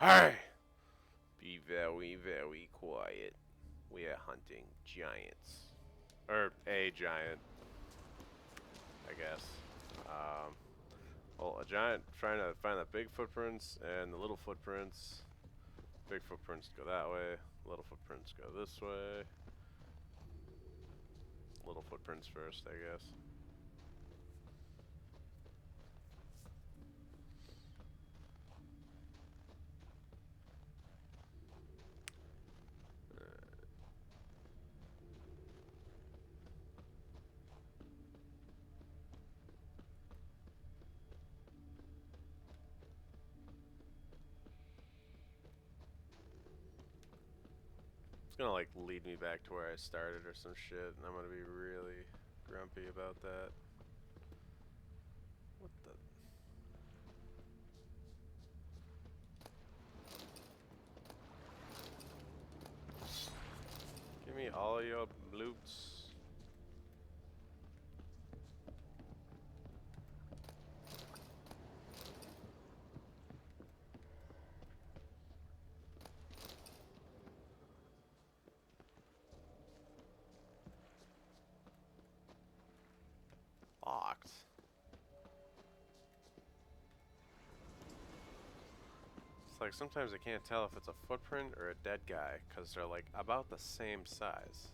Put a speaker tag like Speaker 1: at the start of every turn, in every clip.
Speaker 1: Hey! Be very, very quiet. We are hunting giants. Or a giant, I guess. Well, a giant trying to find the big footprints and the little footprints. Big footprints go that way. Little footprints go this way. Little footprints first, I guess. It's gonna like lead me back to where I started or some shit, and I'm gonna be really grumpy about that. What the? Give me all your loots. Locked. It's like sometimes I can't tell if it's a footprint or a dead guy because they're like about the same size.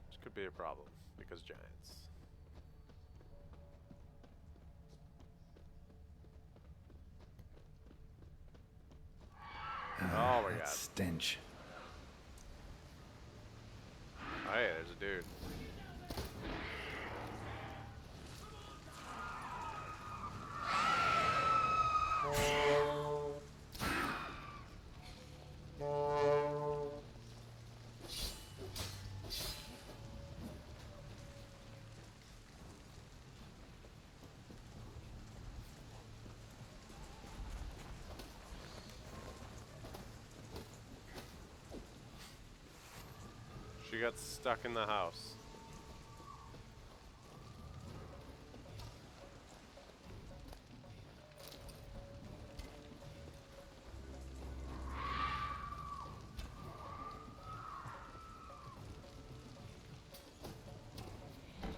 Speaker 1: Which could be a problem because giants. Oh my god.
Speaker 2: Stench.
Speaker 1: Oh yeah, there's a dude. She got stuck in the house.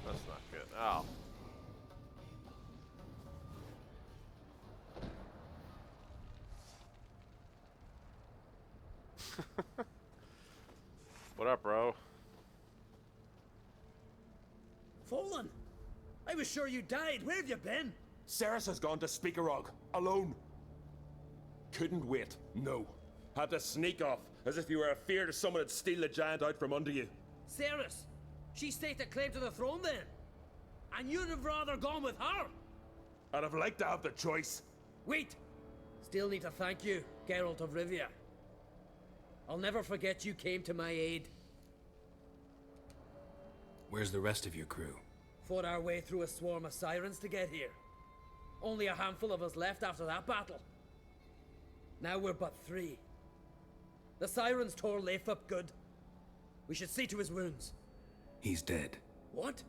Speaker 1: That's not good. Oh. What up, bro?
Speaker 3: Fallen! I was sure you died. Where have you been?
Speaker 4: Ceres has gone to Speakerog, alone. Couldn't wait, no. Had to sneak off, as if you were afeard of someone would steal the giant out from under you.
Speaker 3: Ceres! She staked a claim to the throne then? And you'd have rather gone with her?
Speaker 4: I'd have liked to have the choice.
Speaker 3: Wait! Still need to thank you, Geralt of Rivia. I'll never forget you came to my aid.
Speaker 2: Where's the rest of your crew?
Speaker 3: Fought our way through a swarm of sirens to get here. Only a handful of us left after that battle. Now we're but 3. The sirens tore Leif up good. We should see to his wounds.
Speaker 2: He's dead.
Speaker 3: What?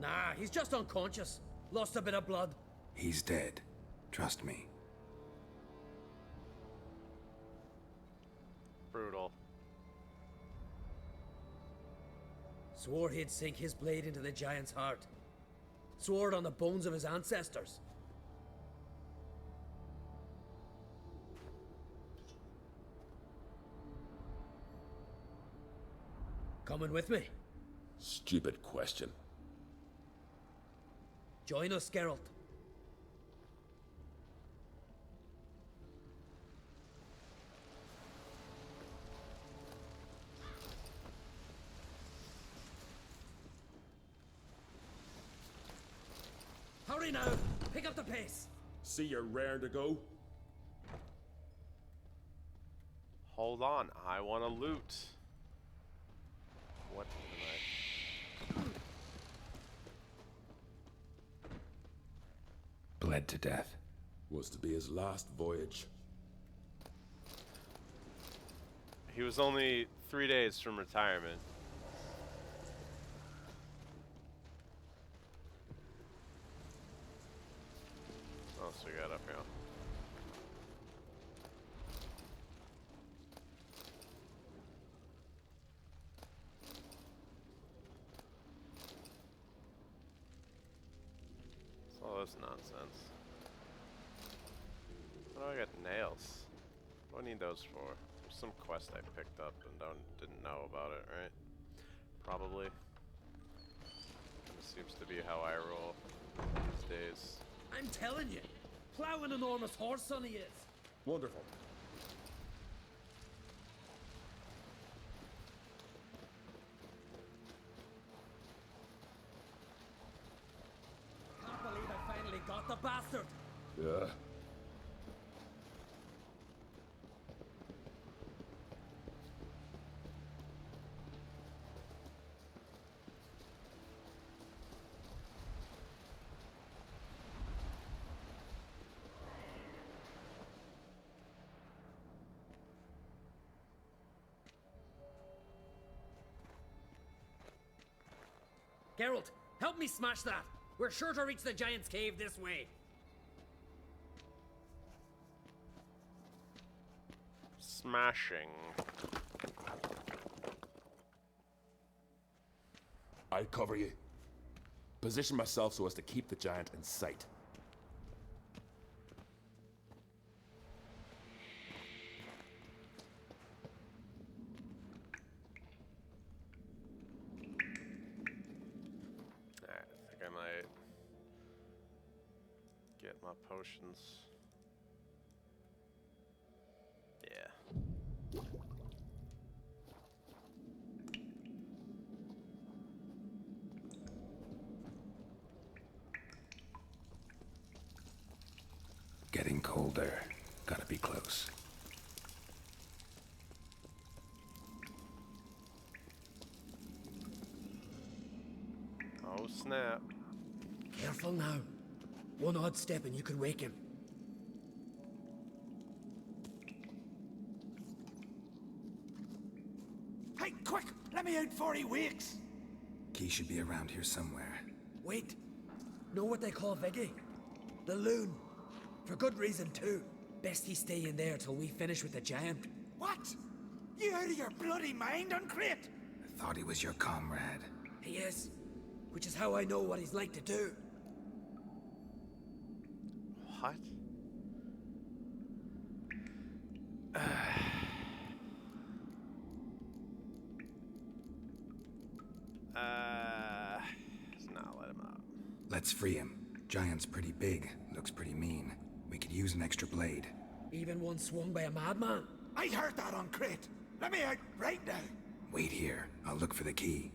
Speaker 3: Nah, he's just unconscious. Lost a bit of blood.
Speaker 2: He's dead. Trust me.
Speaker 1: Brutal.
Speaker 3: Swore he'd sink his blade into the giant's heart. Swore it on the bones of his ancestors. Coming with me?
Speaker 4: Stupid question.
Speaker 3: Join us, Geralt. Hurry now! Pick up the pace!
Speaker 4: See you're raring to go?
Speaker 1: Hold on, I want to loot. What am I?
Speaker 2: Bled to death.
Speaker 4: Was to be his last voyage.
Speaker 1: He was only 3 days from retirement. What else we got up here? What do I got? Nails. What do I need those for? There's some quest I picked up and didn't know about it, right? Probably. Kinda seems to be how I roll these days.
Speaker 3: I'm telling you, plow an enormous horse son he is.
Speaker 4: Wonderful.
Speaker 3: Can't believe I finally got the bastard.
Speaker 4: Yeah.
Speaker 3: Geralt, help me smash that. We're sure to reach the giant's cave this way.
Speaker 1: Smashing.
Speaker 4: I'll cover you. Position myself so as to keep the giant in sight.
Speaker 1: Alright, I think I might get my potions. Yeah.
Speaker 2: Getting colder. Gotta be close.
Speaker 1: Oh snap.
Speaker 3: Careful now. One odd step and you could wake him.
Speaker 5: Hey, quick! Let me out before he wakes!
Speaker 2: Key should be around here somewhere.
Speaker 3: Wait. Know what they call Viggy? The loon. For good reason too. Best he stay in there till we finish with the giant.
Speaker 5: What? You out of your bloody mind, Uncrate?
Speaker 2: I thought he was your comrade.
Speaker 3: He is. Which is how I know what he's like to do.
Speaker 1: What? Let's not let him out.
Speaker 2: Let's free him. Giant's pretty big. Looks pretty mean. We could use an extra blade.
Speaker 3: Even one swung by a madman.
Speaker 5: I heard that, Uncrate! Let me out right now!
Speaker 2: Wait here. I'll look for the key.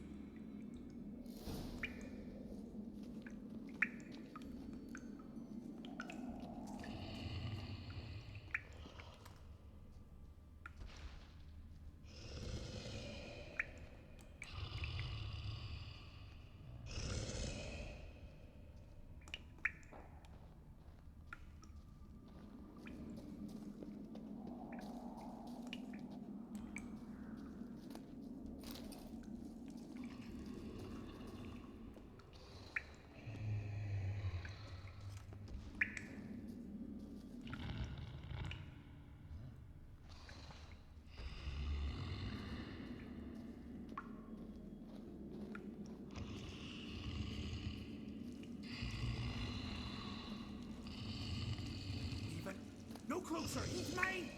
Speaker 5: No closer, he's mine!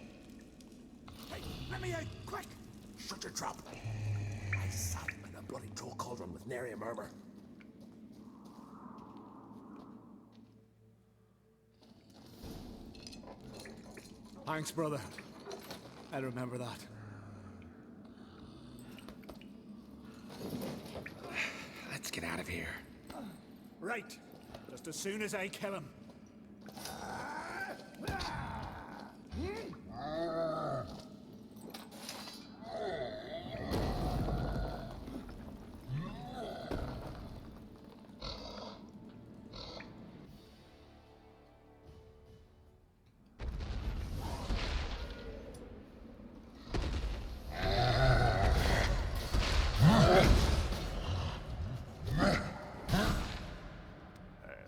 Speaker 5: Hey, let me out, quick! Shut your trap! I sat in a bloody troll cauldron with nary a murmur.
Speaker 6: Thanks, brother. I'll remember that.
Speaker 2: Let's get out of here.
Speaker 6: Right. Just as soon as I kill him.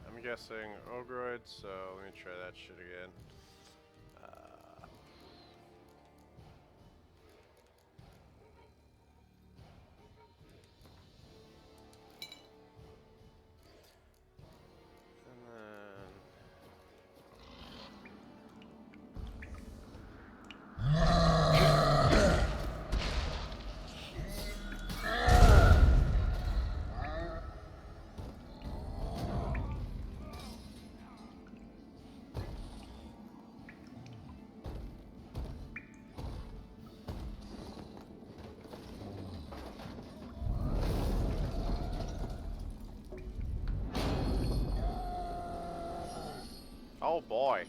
Speaker 1: I'm guessing Ogroid, so let me try that shit again. And then Oh boy.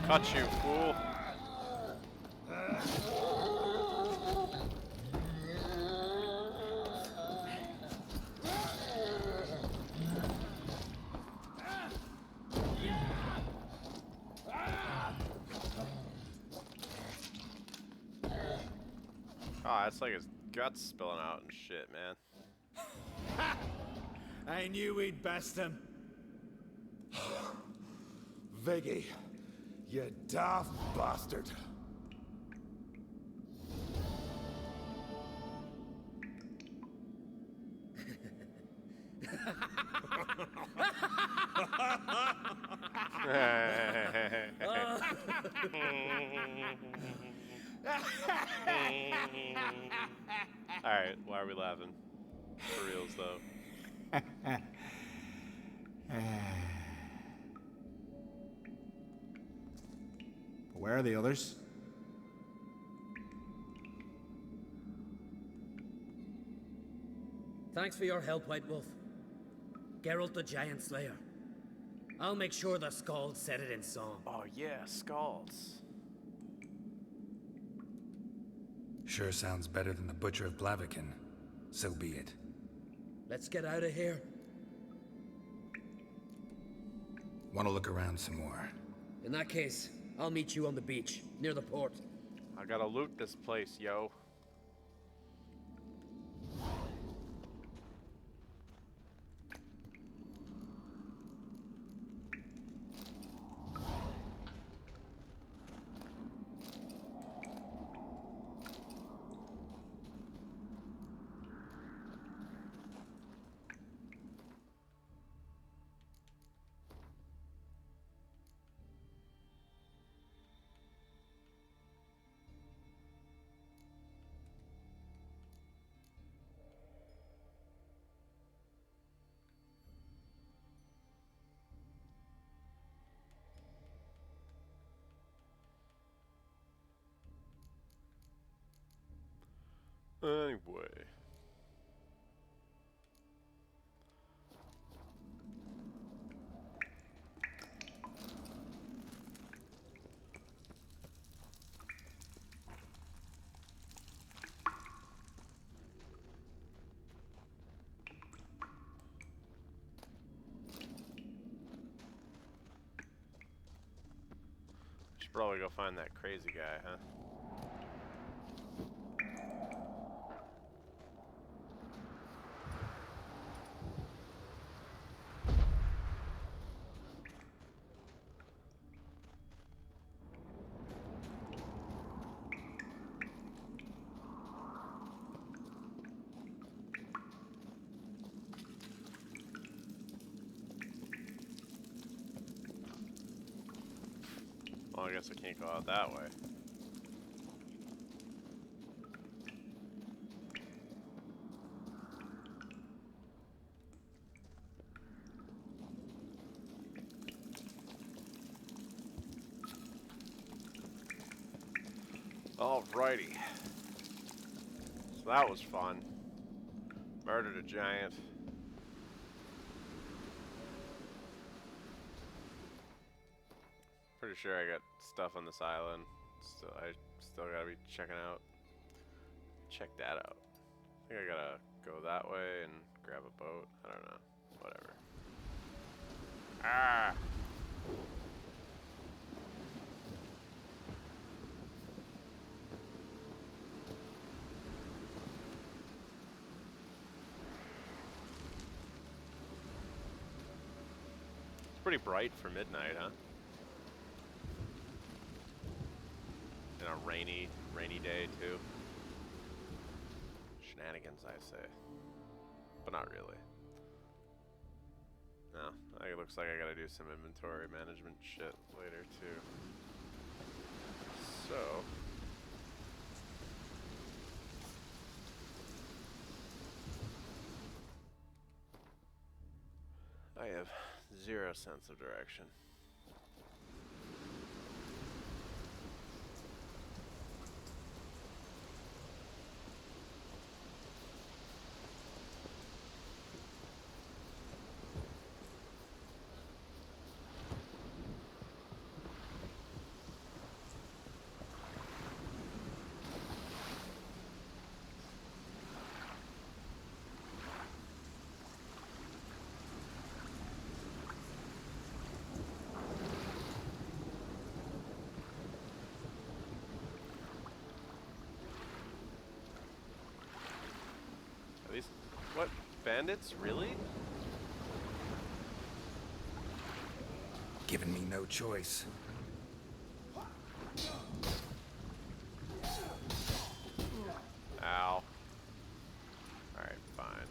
Speaker 1: Cut you, fool. Oh, that's like his guts spilling out and shit, man.
Speaker 6: I knew we'd best him.
Speaker 4: Viggy, you daft bastard.
Speaker 1: Alright, why are we laughing? For reals, though.
Speaker 6: Where are the others?
Speaker 3: Thanks for your help, White Wolf. Geralt the Giant Slayer. I'll make sure the Scalds set it in song.
Speaker 1: Oh yeah, Scalds.
Speaker 2: Sure sounds better than the Butcher of Blaviken. So be it.
Speaker 3: Let's get out of here.
Speaker 2: Want to look around some more?
Speaker 3: In that case, I'll meet you on the beach, near the port.
Speaker 1: I gotta loot this place, yo. Anyway. Should probably go find that crazy guy, huh? Well, I guess I can't go out that way. Alrighty. So that was fun. Murdered a giant. Pretty sure I got stuff on this island. I still gotta be checking out. Check that out. I think I gotta go that way and grab a boat. I don't know. Whatever. Ah! pretty bright for midnight, huh? And a rainy day, too. Shenanigans, I say. But not really. No, it looks like I gotta do some inventory management shit later, too. So... I have 0 sense of direction. These, what, bandits? Really?
Speaker 2: Given me no choice.
Speaker 1: Ow. Alright, fine.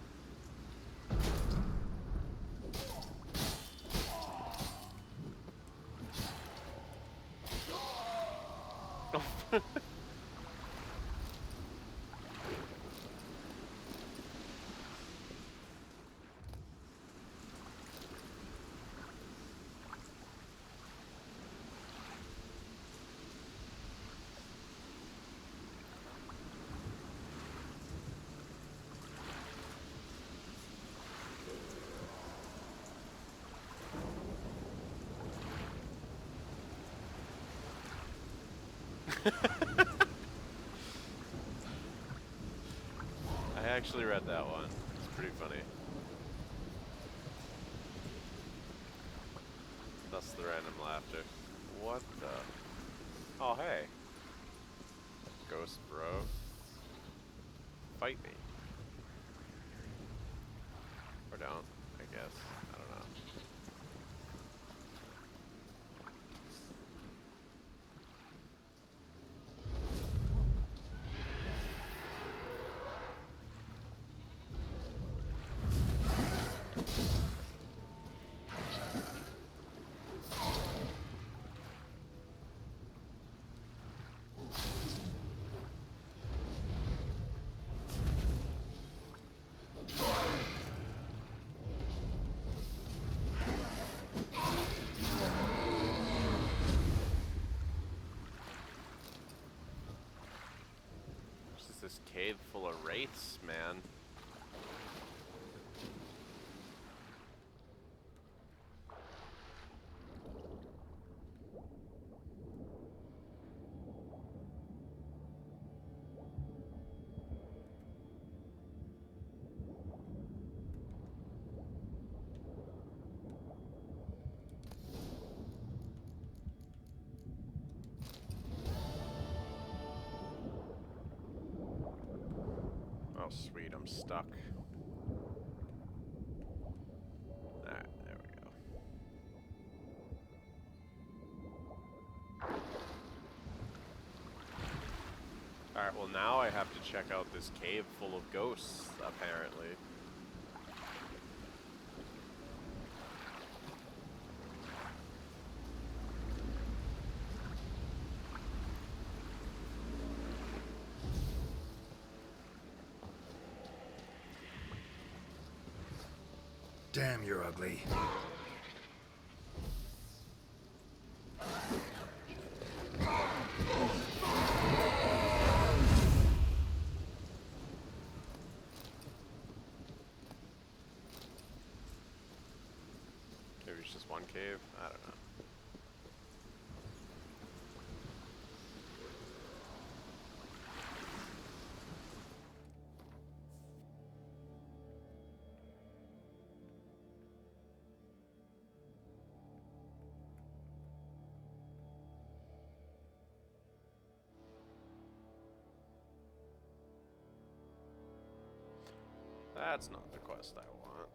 Speaker 1: I actually read that one. It's pretty funny. Thus the random laughter. What the? Oh, hey. Ghost bro. Fight me. Or don't, I guess. I don't know. This cave full of wraiths, man. Oh, sweet, I'm stuck. Alright, there we go. Alright, well now I have to check out this cave full of ghosts, apparently.
Speaker 2: Damn, you're ugly.
Speaker 1: Maybe it's just one cave? I don't know. That's not the quest I want.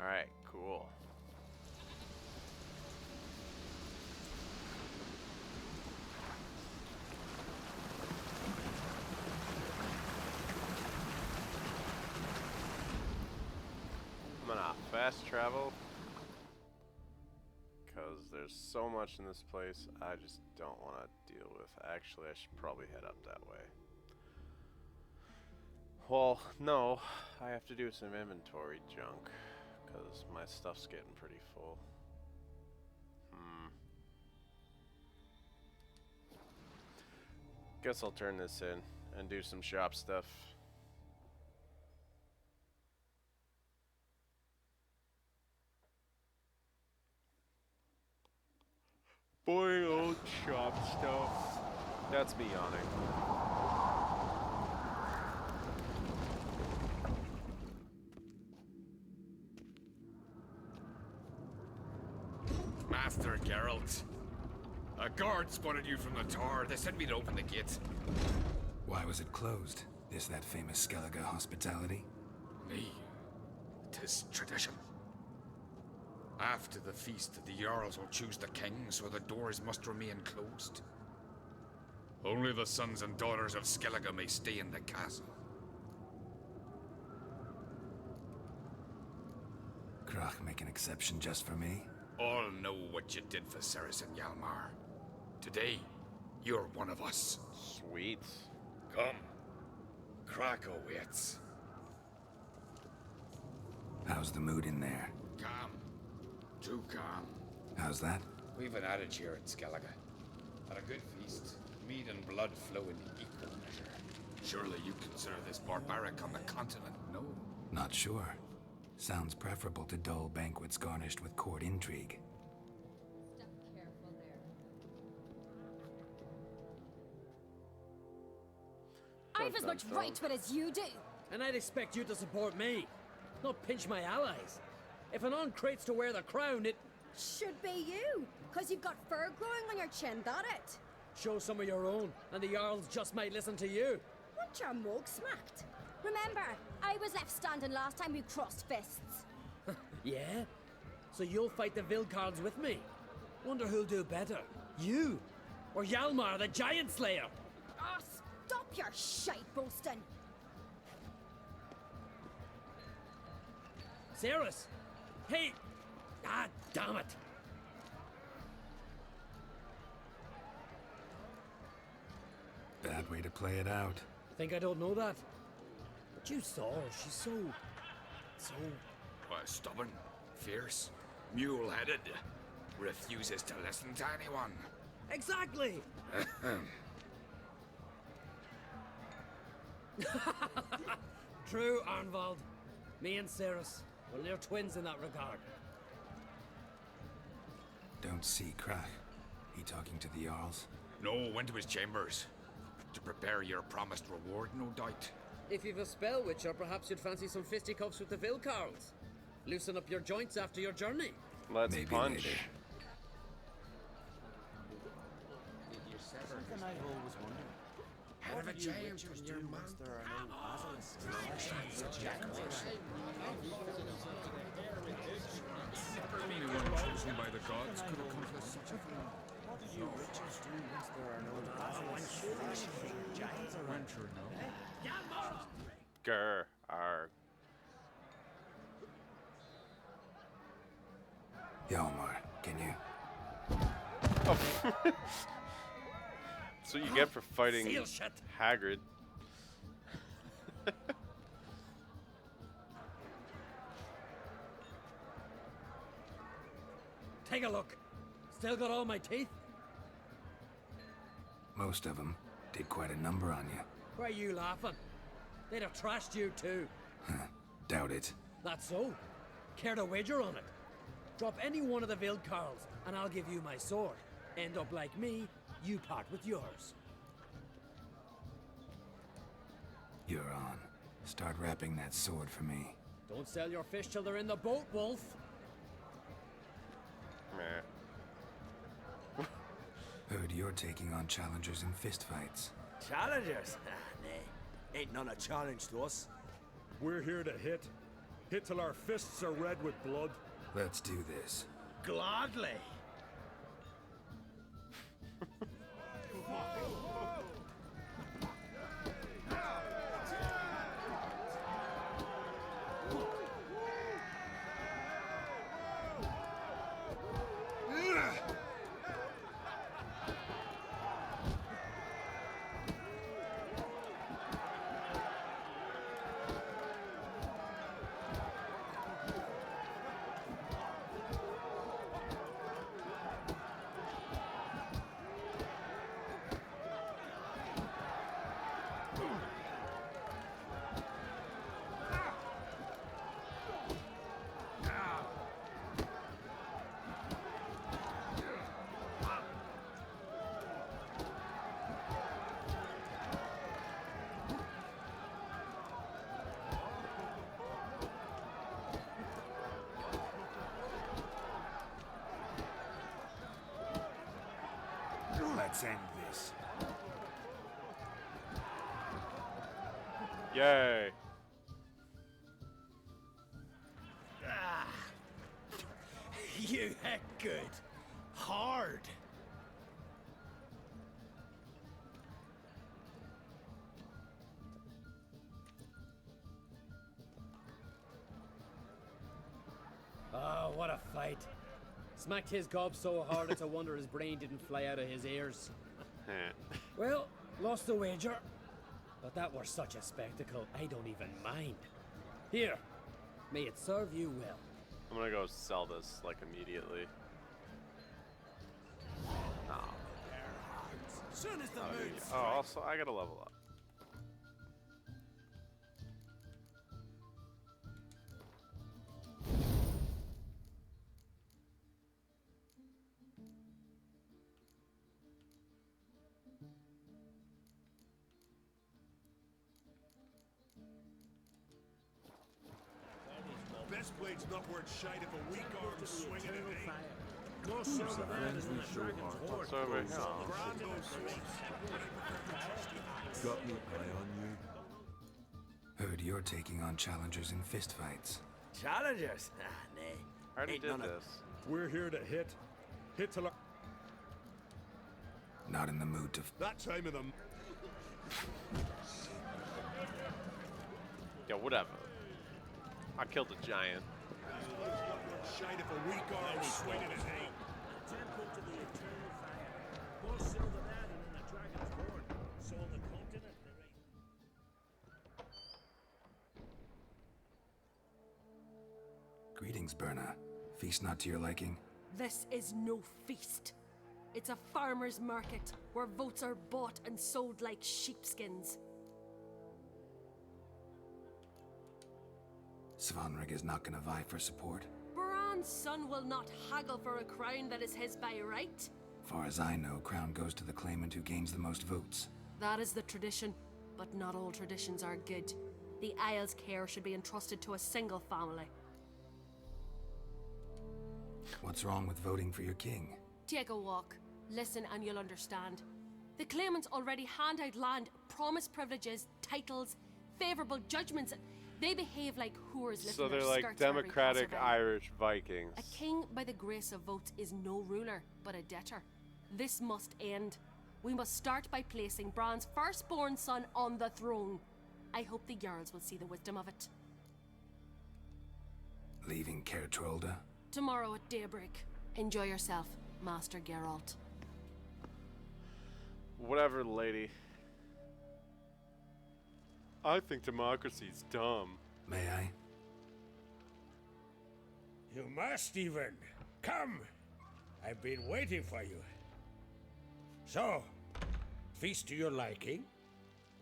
Speaker 1: Alright, cool. I'm gonna fast travel because there's so much in this place I just don't want to deal with. Actually, I should probably head up that way. Well, no, I have to do some inventory junk because my stuff's getting pretty full. Guess I'll turn this in and do some shop stuff. Boy, old shop stuff. That's me yawning.
Speaker 7: Master Geralt. A guard spotted you from the tower. They sent me to open the gate.
Speaker 2: Why was it closed? Is that famous Skellige hospitality?
Speaker 7: Me. 'Tis tradition. After the feast, the Jarls will choose the king, so the doors must remain closed. Only the sons and daughters of Skellige may stay in the castle.
Speaker 2: Krach make an exception just for me?
Speaker 7: All know what you did for Ceres and Hjalmar. Today, you're one of us.
Speaker 1: Sweet.
Speaker 7: Come. Krach awaits.
Speaker 2: How's the mood in there?
Speaker 7: Calm. Too calm.
Speaker 2: How's that?
Speaker 7: We've an adage here at Skellige. At a good feast, mead and blood flow in equal measure. Surely you consider this barbaric on the continent, no?
Speaker 2: Not sure. Sounds preferable to dull banquets garnished with court intrigue.
Speaker 8: Step careful there. I've as much right to it as you do.
Speaker 3: And I'd expect you to support me, not pinch my allies. If an on-crate's to wear the crown, it...
Speaker 8: Should be you, because you've got fur growing on your chin, that it?
Speaker 3: Show some of your own, and the Jarls just might listen to you.
Speaker 8: Want your mug smacked? Remember, I was left standing last time we crossed fists.
Speaker 3: Yeah? So you'll fight the Vilcards with me? Wonder who'll do better, you or Hjalmar the Giant Slayer?
Speaker 8: Oh, stop your shite boasting.
Speaker 3: Ceres! Hey! Ah, damn it!
Speaker 2: Bad way to play it out.
Speaker 3: Think I don't know that? But you saw her, she's so...
Speaker 7: Stubborn, fierce, mule-headed. Refuses to listen to anyone.
Speaker 3: Exactly! True, Arnvald. Me and Ceres, well, they're twins in that regard.
Speaker 2: Don't see Krach. He talking to the Jarls?
Speaker 7: No, went to his chambers. To prepare your promised reward, no doubt.
Speaker 3: If you've a spell, Witcher, perhaps you'd fancy some fisticuffs with the Vilcards. Loosen up your joints after your journey.
Speaker 1: Let's
Speaker 2: Maybe
Speaker 1: punch.
Speaker 2: later.
Speaker 9: Something I've always wondered.
Speaker 7: Head of a giant was your
Speaker 9: There are no basilisks.
Speaker 7: Anyone chosen by the gods could accomplish such a thing.
Speaker 9: What do you witches do once there are no basilisks? Giants are
Speaker 7: Venture no.
Speaker 1: Grr. Arg.
Speaker 2: Hjalmar, can you?
Speaker 1: That's what you get for fighting
Speaker 3: Seal shut.
Speaker 1: Hagrid.
Speaker 3: Take a look. Still got all my teeth?
Speaker 2: Most of them did quite a number on you.
Speaker 3: Why are you laughing? They'd have trashed you too.
Speaker 2: Doubt it.
Speaker 3: That's so. Care to wager on it? Drop any one of the Vilcarls, and I'll give you my sword. End up like me, you part with yours.
Speaker 2: You're on. Start wrapping that sword for me.
Speaker 3: Don't sell your fish till they're in the boat, Wolf.
Speaker 1: Meh.
Speaker 2: Heard you're taking on challengers in fistfights.
Speaker 5: Challengers? Nay, ain't none a challenge to us.
Speaker 6: We're here to hit, Hit till our fists are red with blood.
Speaker 2: Let's do this.
Speaker 9: Gladly.
Speaker 6: Let's end this.
Speaker 1: Yay.
Speaker 9: You hit good. Hard.
Speaker 3: Oh, what a fight. Smacked his gob so hard it's a wonder his brain didn't fly out of his ears. Well, lost the wager. But that were such a spectacle, I don't even mind. Here, may it serve you well.
Speaker 1: I'm gonna go sell this, like, immediately. No.
Speaker 5: Soon as the
Speaker 1: Oh,
Speaker 5: mood
Speaker 1: yeah. Oh, also, I gotta level up.
Speaker 6: Best blade's not worth shite if a weak arm swinging it ain't.
Speaker 9: More so than that is in the dragon's horn.
Speaker 1: What's over here? Oh.
Speaker 6: Got me eye on you.
Speaker 2: Heard you're taking on challengers in fistfights.
Speaker 9: Challengers? Ah, nay.
Speaker 1: I already
Speaker 9: Ain't
Speaker 1: did
Speaker 9: none of-
Speaker 1: this.
Speaker 6: We're here to hit. Hit till our...
Speaker 2: Not in the mood to...
Speaker 6: That time of them.
Speaker 1: Yeah, whatever. I killed a giant.
Speaker 6: Shite if a weak arm swinging it ain't.
Speaker 9: Temple to the eternal fire. More so than that and in the dragon's horn. So on the continent there ain't.
Speaker 2: Greetings, Berna. Feast not to your liking?
Speaker 10: This is no feast. It's a farmer's market where votes are bought and sold like sheepskins.
Speaker 2: Svanrig is not gonna vie for support.
Speaker 10: Baran's son will not haggle for a crown that is his by right.
Speaker 2: Far as I know, crown goes to the claimant who gains the most votes.
Speaker 10: That is the tradition, but not all traditions are good. The Isle's care should be entrusted to a single family.
Speaker 2: What's wrong with voting for your king?
Speaker 10: Take a walk, listen and you'll understand. The claimants already hand out land, promise privileges, titles, favourable judgments. They behave like whores lifting
Speaker 1: So
Speaker 10: their
Speaker 1: they're like
Speaker 10: skirts for every
Speaker 1: democratic
Speaker 10: passerby.
Speaker 1: Irish Vikings.
Speaker 10: A king by the grace of votes is no ruler, but a debtor. This must end. We must start by placing Bran's firstborn son on the throne. I hope the Jarls will see the wisdom of it.
Speaker 2: Leaving Caer Trolda?
Speaker 10: Tomorrow at daybreak. Enjoy yourself, Master Geralt.
Speaker 1: Whatever, lady. I think democracy's dumb.
Speaker 2: May I?
Speaker 6: You must even. Come. I've been waiting for you. So, feast to your liking?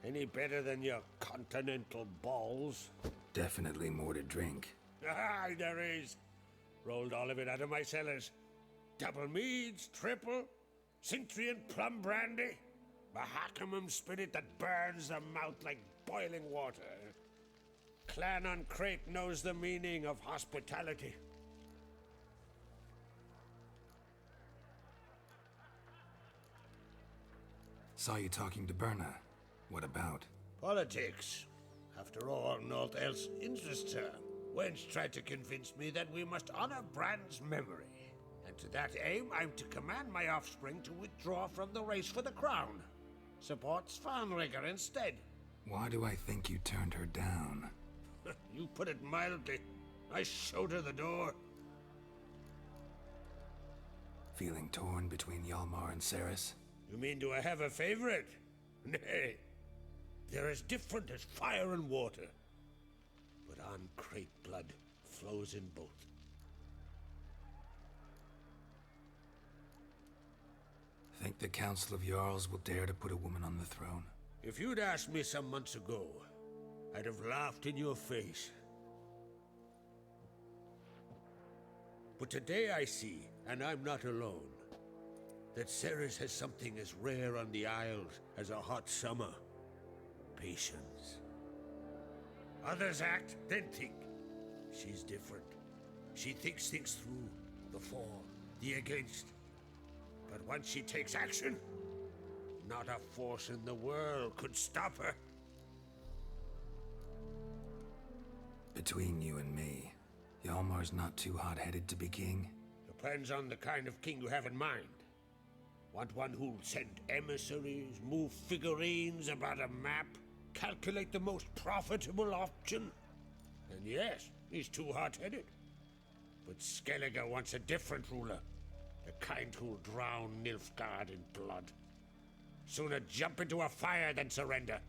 Speaker 6: Any better than your continental balls?
Speaker 2: Definitely more to drink.
Speaker 6: Ah, there is. Rolled all of it out of my cellars. Double meads, triple, Cintrian plum brandy, Mahakimum spirit that burns the mouth like boiling water. Clan on Crate knows the meaning of hospitality.
Speaker 2: Saw you talking to Berna. What about?
Speaker 6: Politics. After all, naught else interests her. Wench tried to convince me that we must honor Bran's memory. And to that aim, I'm to command my offspring to withdraw from the race for the crown. Support Svanrigger instead.
Speaker 2: Why do I think you turned her down?
Speaker 6: You put it mildly. I showed her the door.
Speaker 2: Feeling torn between Hjalmar and Ceres?
Speaker 6: You mean, do I have a favorite? Nay. They're as different as fire and water. But uncreate blood flows in both.
Speaker 2: Think the Council of Jarls will dare to put a woman on the throne?
Speaker 6: If you'd asked me some months ago, I'd have laughed in your face. But today I see, and I'm not alone, that Ceres has something as rare on the Isles as a hot summer. Patience. Others act, then think. She's different. She thinks things through, the for, the against. But once she takes action, not a force in the world could stop her.
Speaker 2: Between you and me, Hjalmar's not too hot-headed to be king?
Speaker 6: Depends on the kind of king you have in mind. Want one who'll send emissaries, move figurines about a map, calculate the most profitable option? And yes, he's too hot-headed. But Skellige wants a different ruler. The kind who'll drown Nilfgaard in blood. Sooner jump into a fire than surrender.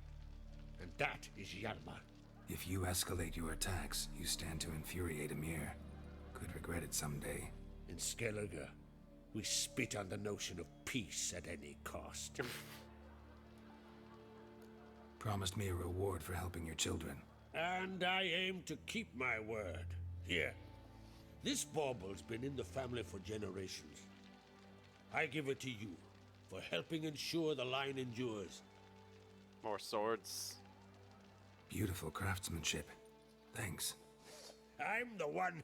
Speaker 6: And that is Hjalmar.
Speaker 2: If you escalate your attacks, you stand to infuriate Emir. Could regret it someday.
Speaker 6: In Skellige, we spit on the notion of peace at any cost.
Speaker 2: Promised me a reward for helping your children.
Speaker 6: And I aim to keep my word. Here. This bauble's been in the family for generations. I give it to you for helping ensure the line endures.
Speaker 1: More swords.
Speaker 2: Beautiful craftsmanship. Thanks.
Speaker 6: I'm the one.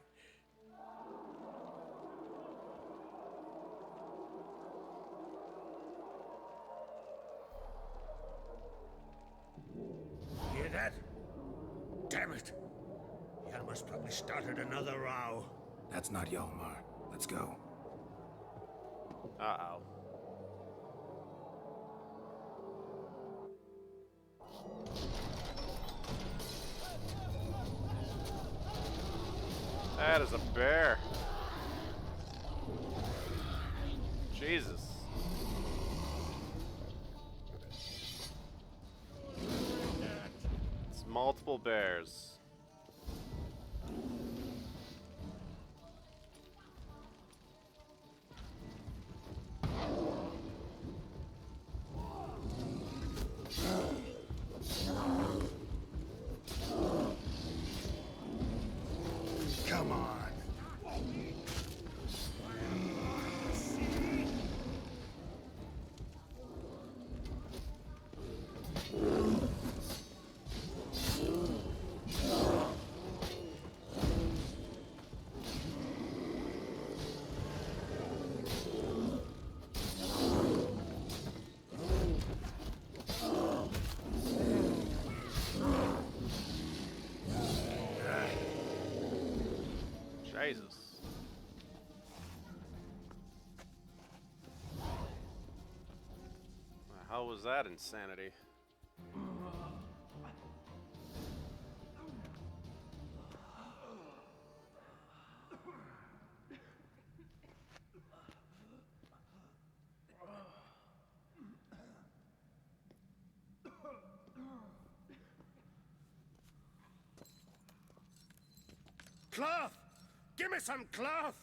Speaker 6: Hear that? Damn it. Hjalmar's probably started another row.
Speaker 2: That's not Hjalmar. Let's go.
Speaker 1: Uh-oh. That is a bear. Jesus. It's multiple bears.
Speaker 6: Come on.
Speaker 1: Jesus. How was that insanity?
Speaker 6: Cloth! Give me some cloth!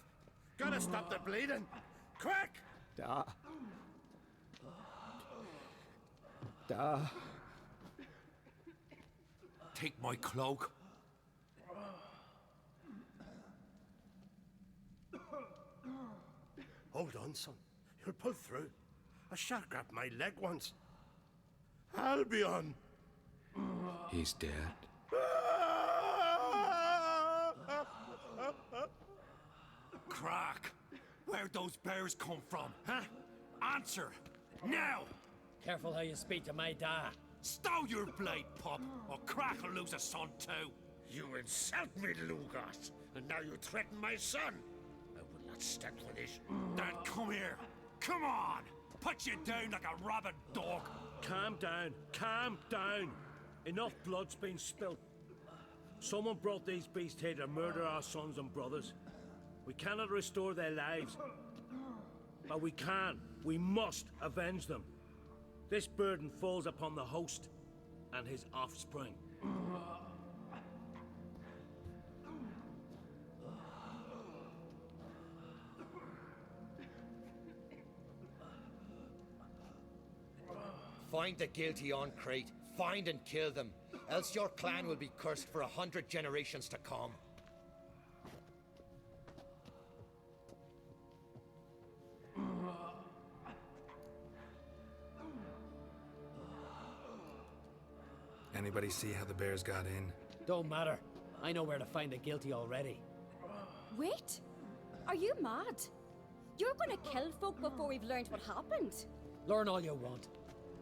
Speaker 6: Gotta stop the bleeding! Quick!
Speaker 4: Da.
Speaker 5: Take my cloak.
Speaker 6: Hold on, son. You'll pull through. A shark grabbed my leg once. Albion!
Speaker 7: He's dead.
Speaker 5: Crack! Where'd those bears come from, huh? Answer! Now!
Speaker 3: Careful how you speak to my da.
Speaker 5: Stow your blade, pup, or Crack will lose a son too.
Speaker 6: You insult me, Lugos, and now you threaten my son. I will not stand for this.
Speaker 5: Dad, come here. Come on. Put you down like a rabid dog.
Speaker 9: Calm down. Calm down. Enough blood's been spilt. Someone brought these beasts here to murder our sons and brothers. We cannot restore their lives. But we can. We must avenge them. This burden falls upon the host and his offspring.
Speaker 11: Find the guilty on Crete. Find and kill them. Else your clan will be cursed for 100 generations to come.
Speaker 2: Anybody see how the bears got in?
Speaker 3: Don't matter. I know where to find the guilty already.
Speaker 8: Wait! Are you mad? You're gonna kill folk before we've learned what happened.
Speaker 3: Learn all you want.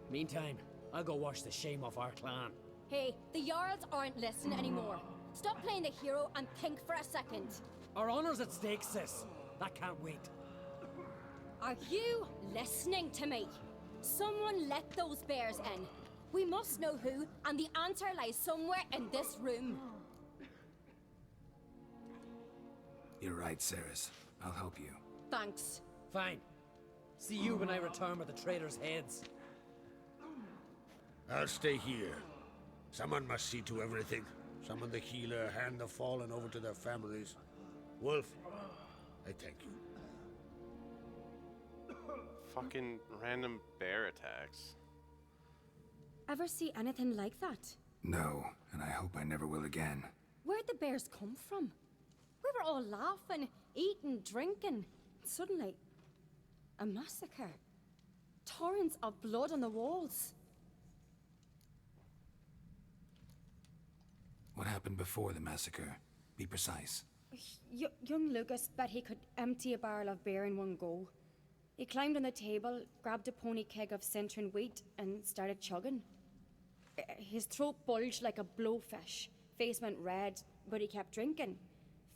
Speaker 3: Meantime, I'll go wash the shame off our clan.
Speaker 8: Hey, the Jarls aren't listening anymore. Stop playing the hero and think for a second.
Speaker 3: Our honor's at stake, sis. That can't wait.
Speaker 8: Are you listening to me? Someone let those bears in. We must know who, and the answer lies somewhere in this room.
Speaker 2: You're right, Ceres. I'll help you.
Speaker 8: Thanks.
Speaker 3: Fine. See you when I return with the traitors' heads.
Speaker 6: I'll stay here. Someone must see to everything. Summon the healer, hand the fallen over to their families. Wolf, I thank you.
Speaker 1: Fucking random bear attacks.
Speaker 8: Ever see anything like that?
Speaker 2: No, and I hope I never will again.
Speaker 8: Where'd the bears come from? We were all laughing, eating, drinking. Suddenly, a massacre. Torrents of blood on the walls.
Speaker 2: What happened before the massacre? Be precise.
Speaker 8: Young Lucas bet he could empty a barrel of beer in one go. He climbed on the table, grabbed a pony keg of Centurion wheat, and started chugging. His throat bulged like a blowfish. Face went red, but he kept drinking.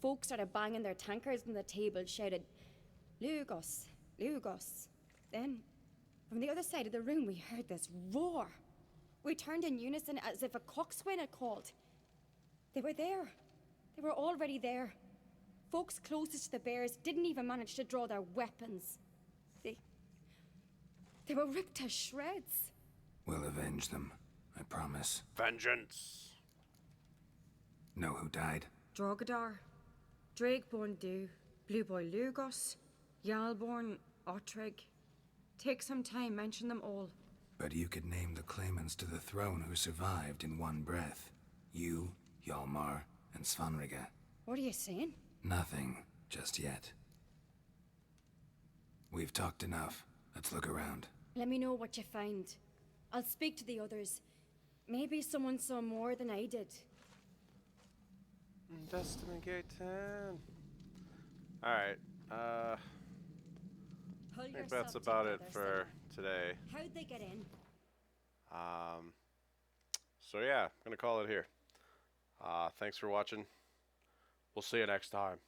Speaker 8: Folks started banging their tankards on the table, shouted, "Lugos, Lugos." Then, from the other side of the room, we heard this roar. We turned in unison as if a coxswain had called. They were there. They were already there. Folks closest to the bears didn't even manage to draw their weapons. They were ripped to shreds.
Speaker 2: We'll avenge them, I promise.
Speaker 1: Vengeance!
Speaker 2: Know who died?
Speaker 12: Drogadar, Drakeborn Du, Blue Boy Lugos, Yalborn, Ottrig. Take some time, mention them all.
Speaker 2: But you could name the claimants to the throne who survived in one breath. You, Hjalmar, and Svanrige.
Speaker 8: What are you saying?
Speaker 2: Nothing, just yet. We've talked enough. Let's look around.
Speaker 8: Let me know what you find. I'll speak to the others. Maybe someone saw more than I did.
Speaker 1: Destiny Gate 10. Alright, I think that's about it for today.
Speaker 8: How'd they get in?
Speaker 1: So yeah, I'm gonna call it here. Thanks for watching. We'll see you next time.